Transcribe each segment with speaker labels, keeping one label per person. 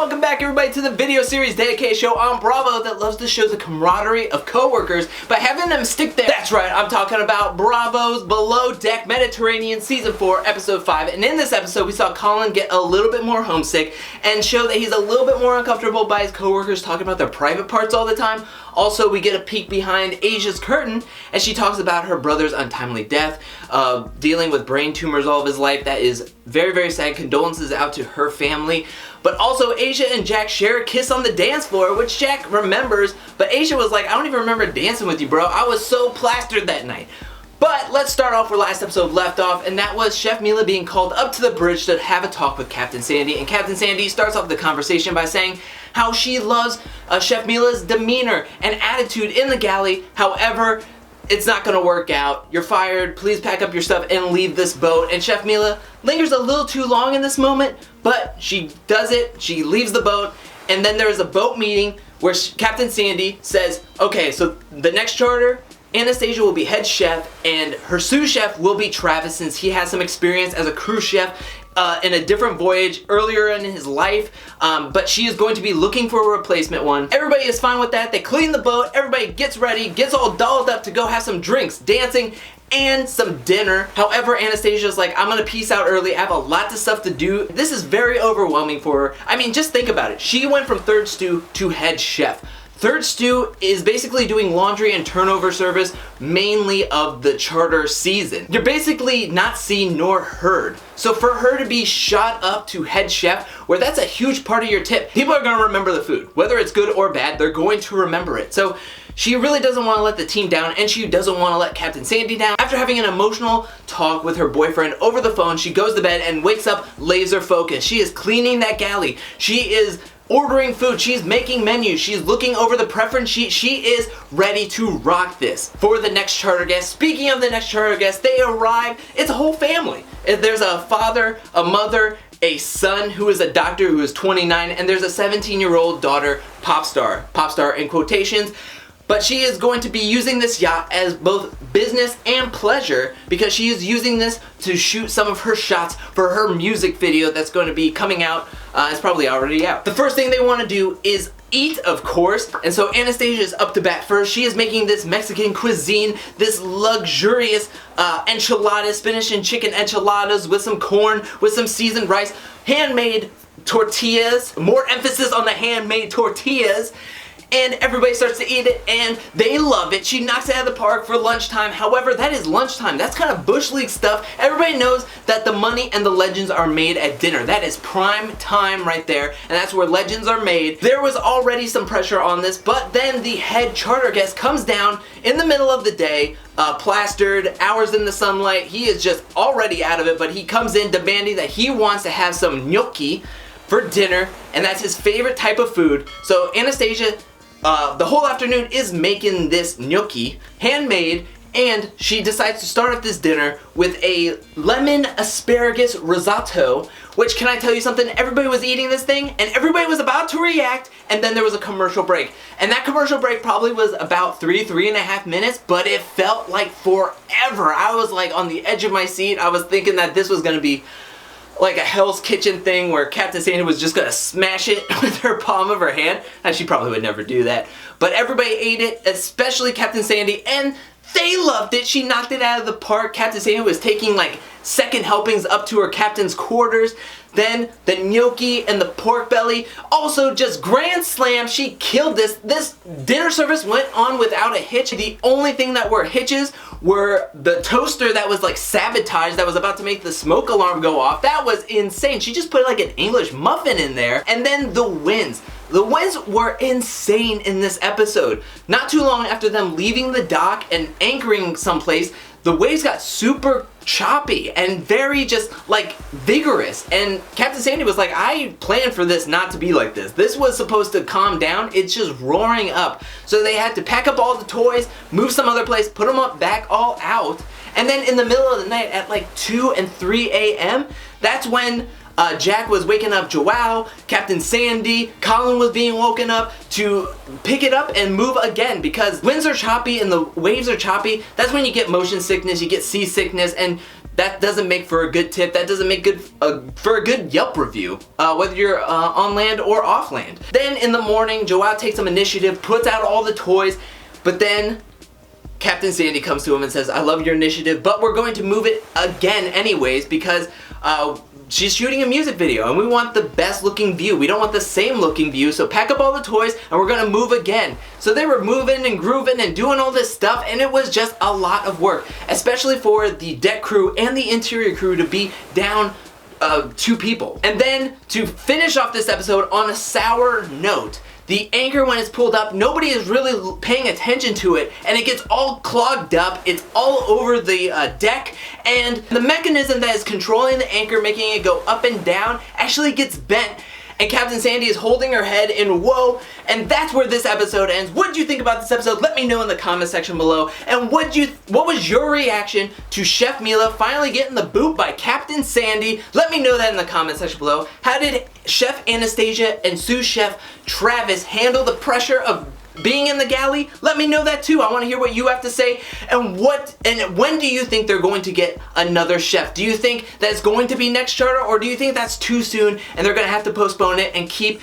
Speaker 1: welcome back everybody to the video series dedicated show on Bravo that loves to show the camaraderie of co-workers by having them stick there. That's right, I'm talking about Bravo's Below Deck Mediterranean Season 4, Episode 5. And in this episode, we saw Colin get a little bit more homesick and show that he's a little bit more uncomfortable by his co-workers talking about their private parts all the time. Also, we get a peek behind Asia's curtain as she talks about her brother's untimely death, dealing with brain tumors all of his life. That is very, very sad. Condolences out to her family. But also, Asia and Jack share a kiss on the dance floor, which Jack remembers, but Asia was like, I don't even remember dancing with you, bro. I was so plastered that night. But let's start off where last episode left off, and that was Chef Mila being called up to the bridge to have a talk with Captain Sandy. And Captain Sandy starts off the conversation by saying how she loves Chef Mila's demeanor and attitude in the galley. However, it's not gonna work out. You're fired. Please pack up your stuff and leave this boat. And Chef Mila lingers a little too long in this moment, but she does it. She leaves the boat, and then there is a boat meeting where Captain Sandy says, okay, so the next charter, Anastasia will be head chef, and her sous chef will be Travis, since he has some experience as a cruise chef in a different voyage earlier in his life, but she is going to be looking for a replacement one. Everybody is fine with that. They clean the boat, everybody gets ready, gets all dolled up to go have some drinks, dancing, and some dinner. However, Anastasia's like, I'm gonna peace out early. I have a lot of stuff to do. This is very overwhelming for her. I mean, just think about it. She went from third stew to head chef. Third stew is basically doing laundry and turnover service, mainly of the charter season. You're basically not seen nor heard. So for her to be shot up to head chef, where that's a huge part of your tip, people are gonna remember the food. Whether it's good or bad, they're going to remember it. So she really doesn't want to let the team down, and she doesn't want to let Captain Sandy down. After having an emotional talk with her boyfriend over the phone, she goes to bed and wakes up laser focused. She is cleaning that galley. She is ordering food, she's making menus, she's looking over the preference sheet, she is ready to rock this for the next charter guest. Speaking of the next charter guest, they arrive, it's a whole family. There's a father, a mother, a son who is a doctor who is 29, and there's a 17-year-old daughter, pop star in quotations. But she is going to be using this yacht as both business and pleasure, because she is using this to shoot some of her shots for her music video that's going to be coming out. It's probably already out. The first thing they want to do is eat, of course, and so Anastasia is up to bat first. She is making this Mexican cuisine, this luxurious enchiladas, spinach and chicken enchiladas with some corn, with some seasoned rice, handmade tortillas, more emphasis on the handmade tortillas. And everybody starts to eat it, and they love it. She knocks it out of the park for lunchtime. However, that is lunchtime. That's kind of Bush League stuff. Everybody knows that the money and the legends are made at dinner. That is prime time right there, and that's where legends are made. There was already some pressure on this, but then the head charter guest comes down in the middle of the day, plastered, hours in the sunlight. He is just already out of it, but he comes in demanding that he wants to have some gnocchi for dinner, and that's his favorite type of food. So Anastasia, the whole afternoon is making this gnocchi, handmade, and she decides to start off this dinner with a lemon asparagus risotto, which, can I tell you something? Everybody was eating this thing, and everybody was about to react, and then there was a commercial break. And that commercial break probably was about 3.5 minutes, but it felt like forever. I was like on the edge of my seat. I was thinking that this was gonna be like a Hell's Kitchen thing where Captain Sandy was just gonna smash it with her palm of her hand. And she probably would never do that. But everybody ate it, especially Captain Sandy, and they loved it. She knocked it out of the park. Captain Sandy was taking like second helpings up to her captain's quarters. Then the gnocchi and the pork belly, also just grand slam. She killed this. This dinner service went on without a hitch. The only thing that were hitches were the toaster that was like sabotaged, that was about to make the smoke alarm go off. That was insane. She just put like an English muffin in there. And then the winds. The winds were insane in this episode. Not too long after them leaving the dock and anchoring someplace, the waves got super choppy and very just like vigorous, and Captain Sandy was like, I planned for this not to be like this. This was supposed to calm down. It's just roaring up. So they had to pack up all the toys, move some other place, put them up back all out, and then in the middle of the night at like 2 and 3 a.m. that's when Jack was waking up Joao, Captain Sandy, Colin was being woken up to pick it up and move again, because winds are choppy and the waves are choppy. That's when you get motion sickness, you get seasickness, and that doesn't make for a good tip. That doesn't make good for a good Yelp review, whether you're on land or off land. Then in the morning, Joao takes some initiative, puts out all the toys, but then Captain Sandy comes to him and says, I love your initiative, but we're going to move it again anyways because she's shooting a music video and we want the best looking view. We don't want the same looking view, so pack up all the toys and we're gonna move again. So they were moving and grooving and doing all this stuff, and it was just a lot of work, especially for the deck crew and the interior crew to be down 2 people. And then to finish off this episode on a sour note, the anchor, when it's pulled up, nobody is really paying attention to it, and it gets all clogged up. It's all over the deck, and the mechanism that is controlling the anchor, making it go up and down, actually gets bent. And Captain Sandy is holding her head in woe, and that's where this episode ends. What did you think about this episode? Let me know in the comment section below. And what was your reaction to Chef Mila finally getting the boot by Captain Sandy? Let me know that in the comment section below. How did Chef Anastasia and sous chef Travis handle the pressure of being in the galley? Let me know that too. I want to hear what you have to say. And when do you think they're going to get another chef? Do you think that it's going to be next charter, or do you think that's too soon and they're going to have to postpone it and keep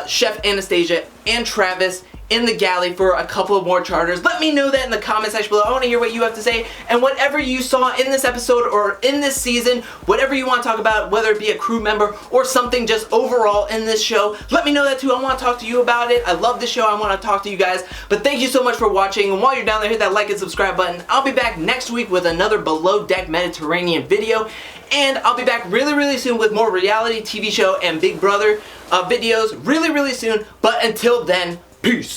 Speaker 1: Chef Anastasia and Travis in the galley for a couple of more charters? Let me know that in the comment section below. I want to hear what you have to say, and whatever you saw in this episode or in this season, whatever you want to talk about, whether it be a crew member or something just overall in this show, let me know that too. I want to talk to you about it. I love this show. I want to talk to you guys. But thank you so much for watching, and while you're down there, hit that like and subscribe button. I'll be back next week with another Below Deck Mediterranean video, and I'll be back really soon with more reality TV show and Big Brother videos really soon. But until then, peace.